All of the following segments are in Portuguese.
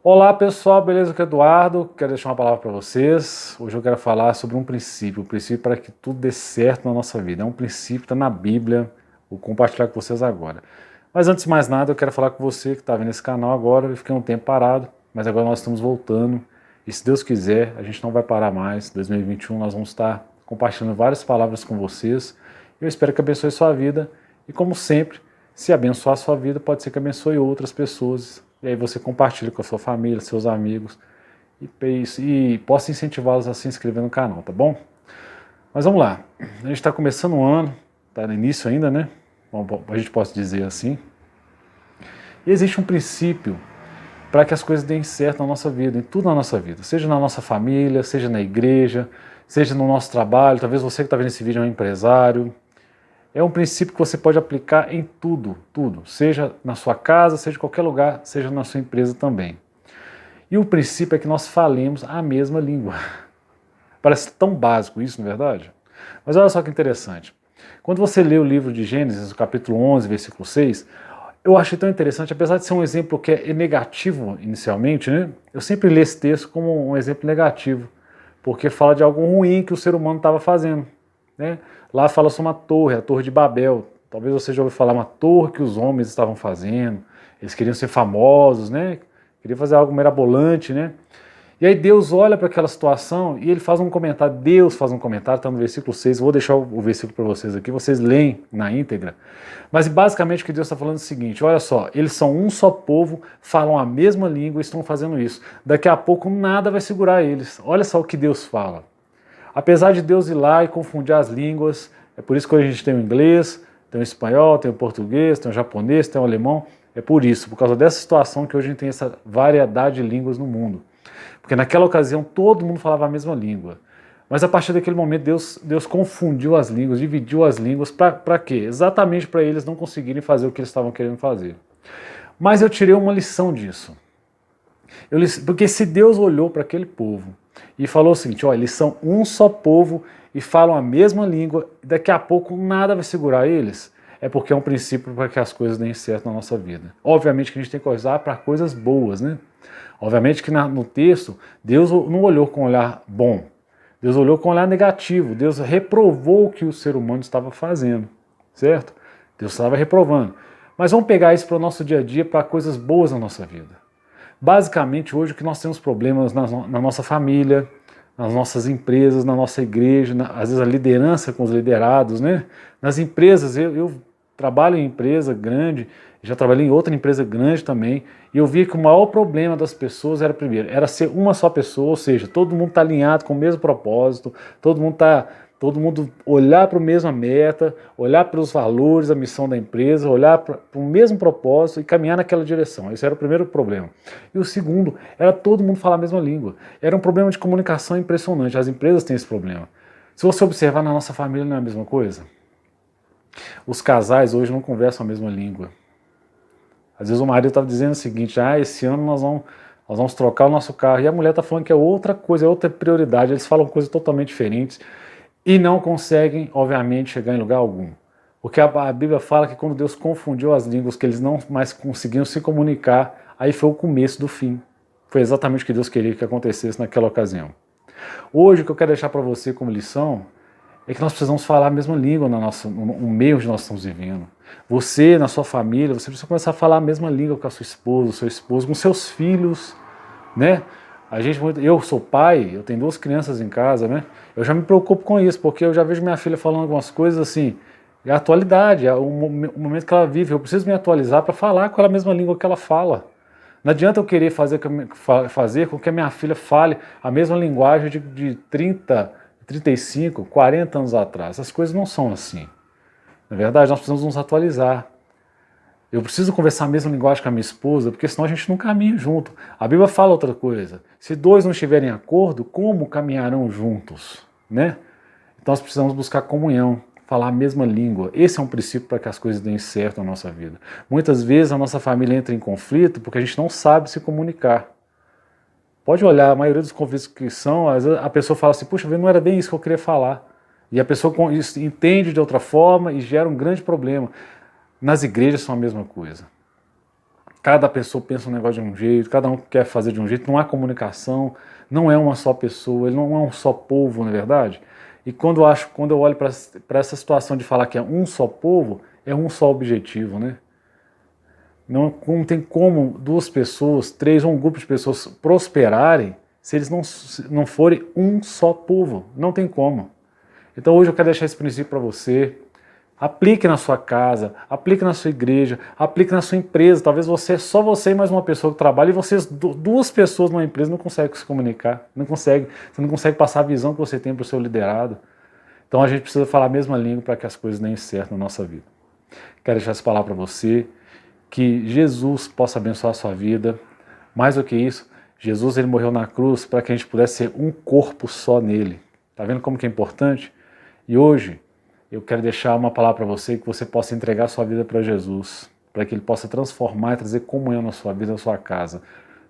Olá pessoal, beleza? Aqui é o Eduardo, quero deixar uma palavra para vocês. Hoje eu quero falar sobre um princípio para que tudo dê certo na nossa vida. É um princípio que está na Bíblia, vou compartilhar com vocês agora. Mas antes de mais nada, eu quero falar com você que está vendo esse canal agora. Eu fiquei um tempo parado, mas agora nós estamos voltando. E se Deus quiser, a gente não vai parar mais. Em 2021 nós vamos estar compartilhando várias palavras com vocês. Eu espero que abençoe sua vida. E como sempre, se abençoar a sua vida, pode ser que abençoe outras pessoas. E aí você compartilha com a sua família, seus amigos e possa incentivá-los a se inscrever no canal, tá bom? Mas vamos lá. A gente está começando o ano, está no início ainda, né? Bom, a gente pode dizer assim. E existe um princípio para que as coisas deem certo na nossa vida, em tudo na nossa vida. Seja na nossa família, seja na igreja, seja no nosso trabalho. Talvez você que está vendo esse vídeo é um empresário. É um princípio que você pode aplicar em tudo, seja na sua casa, seja em qualquer lugar, seja na sua empresa também. E o princípio é que nós falemos a mesma língua. Parece tão básico isso, não é verdade? Mas olha só que interessante. Quando você lê o livro de Gênesis, o capítulo 11, versículo 6, eu achei tão interessante, apesar de ser um exemplo que é negativo inicialmente, né? Eu sempre leio esse texto como um exemplo negativo, porque fala de algo ruim que o ser humano estava fazendo. Né? Lá fala sobre uma torre, a Torre de Babel. Talvez você já ouviu falar uma torre que os homens estavam fazendo. Eles queriam ser famosos, né? Queriam fazer algo mirabolante, né? E aí Deus olha para aquela situação e ele faz um comentário. Deus faz um comentário, está no versículo 6. Vou deixar o versículo para vocês aqui, vocês leem na íntegra. Mas basicamente o que Deus está falando é o seguinte: olha só, eles são um só povo, falam a mesma língua e estão fazendo isso. Daqui a pouco nada vai segurar eles. Olha só o que Deus fala. Apesar de Deus ir lá e confundir as línguas, é por isso que hoje a gente tem o inglês, tem o espanhol, tem o português, tem o japonês, tem o alemão, é por isso, por causa dessa situação que hoje a gente tem essa variedade de línguas no mundo. Porque naquela ocasião todo mundo falava a mesma língua. Mas a partir daquele momento Deus confundiu as línguas, dividiu as línguas, para quê? Exatamente para eles não conseguirem fazer o que eles estavam querendo fazer. Mas eu tirei uma lição disso. Porque se Deus olhou para aquele povo e falou o seguinte: ó, eles são um só povo e falam a mesma língua, e daqui a pouco nada vai segurar eles, é porque é um princípio para que as coisas deem certo na nossa vida. Obviamente que a gente tem que usar para coisas boas, né? Obviamente que no texto, Deus não olhou com um olhar bom, Deus olhou com um olhar negativo, Deus reprovou o que o ser humano estava fazendo, certo? Deus estava reprovando. Mas vamos pegar isso para o nosso dia a dia, para coisas boas na nossa vida. Basicamente, hoje o que nós temos problemas na nossa família, nas nossas empresas, na nossa igreja, às vezes a liderança com os liderados, né? Nas empresas, eu trabalho em empresa grande, já trabalhei em outra empresa grande também, e eu vi que o maior problema das pessoas era, primeiro, era ser uma só pessoa, ou seja, todo mundo está alinhado com o mesmo propósito, todo mundo olhar para a mesma meta, olhar para os valores, a missão da empresa, olhar para o mesmo propósito e caminhar naquela direção. Esse era o primeiro problema. E o segundo era todo mundo falar a mesma língua. Era um problema de comunicação impressionante. As empresas têm esse problema. Se você observar na nossa família, não é a mesma coisa? Os casais hoje não conversam a mesma língua. Às vezes o marido estava dizendo o seguinte: esse ano nós vamos trocar o nosso carro. E a mulher está falando que é outra coisa, é outra prioridade. Eles falam coisas totalmente diferentes. E não conseguem, obviamente, chegar em lugar algum. Porque a Bíblia fala que quando Deus confundiu as línguas, que eles não mais conseguiam se comunicar, aí foi o começo do fim. Foi exatamente o que Deus queria que acontecesse naquela ocasião. Hoje, o que eu quero deixar para você como lição é que nós precisamos falar a mesma língua no meio onde nós estamos vivendo. Você, na sua família, você precisa começar a falar a mesma língua com a sua esposa, o seu esposo, com seus filhos, né? Eu sou pai, eu tenho 2 crianças em casa, né? Eu já me preocupo com isso, porque eu já vejo minha filha falando algumas coisas assim, é a atualidade, é o momento que ela vive. Eu preciso me atualizar para falar com a mesma língua que ela fala. Não adianta eu querer fazer com que a minha filha fale a mesma linguagem de 30, 35, 40 anos atrás. Essas coisas não são assim. Na verdade, nós precisamos nos atualizar. Eu preciso conversar a mesma linguagem com a minha esposa, porque senão a gente não caminha junto. A Bíblia fala outra coisa. Se 2 não estiverem em acordo, como caminharão juntos? Né? Então nós precisamos buscar comunhão, falar a mesma língua. Esse é um princípio para que as coisas deem certo na nossa vida. Muitas vezes a nossa família entra em conflito porque a gente não sabe se comunicar. Pode olhar, a maioria dos conflitos que são, às vezes a pessoa fala assim: puxa, não era bem isso que eu queria falar. E a pessoa entende de outra forma e gera um grande problema. Nas igrejas são a mesma coisa. Cada pessoa pensa um negócio de um jeito, cada um quer fazer de um jeito, não há comunicação, não é uma só pessoa, ele não é um só povo, não é verdade? E quando eu olho para essa situação de falar que é um só povo, é um só objetivo, né? Não tem como duas pessoas, três ou um grupo de pessoas prosperarem se eles não forem um só povo. Não tem como. Então hoje eu quero deixar esse princípio para você. Aplique na sua casa, aplique na sua igreja, aplique na sua empresa. Talvez só você e mais uma pessoa que trabalha, e vocês, duas pessoas numa empresa, não conseguem se comunicar. Você não consegue passar a visão que você tem para o seu liderado. Então a gente precisa falar a mesma língua para que as coisas deem certo na nossa vida. Quero deixar essa palavra para você. Que Jesus possa abençoar a sua vida. Mais do que isso, Jesus ele morreu na cruz para que a gente pudesse ser um corpo só nele. Tá vendo como que é importante? E hoje eu quero deixar uma palavra para você que você possa entregar a sua vida para Jesus, para que ele possa transformar e trazer comunhão na sua vida, na sua casa.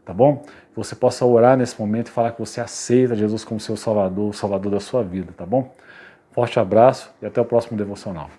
Tá bom? Que você possa orar nesse momento e falar que você aceita Jesus como seu Salvador, o Salvador da sua vida, tá bom? Forte abraço e até o próximo devocional.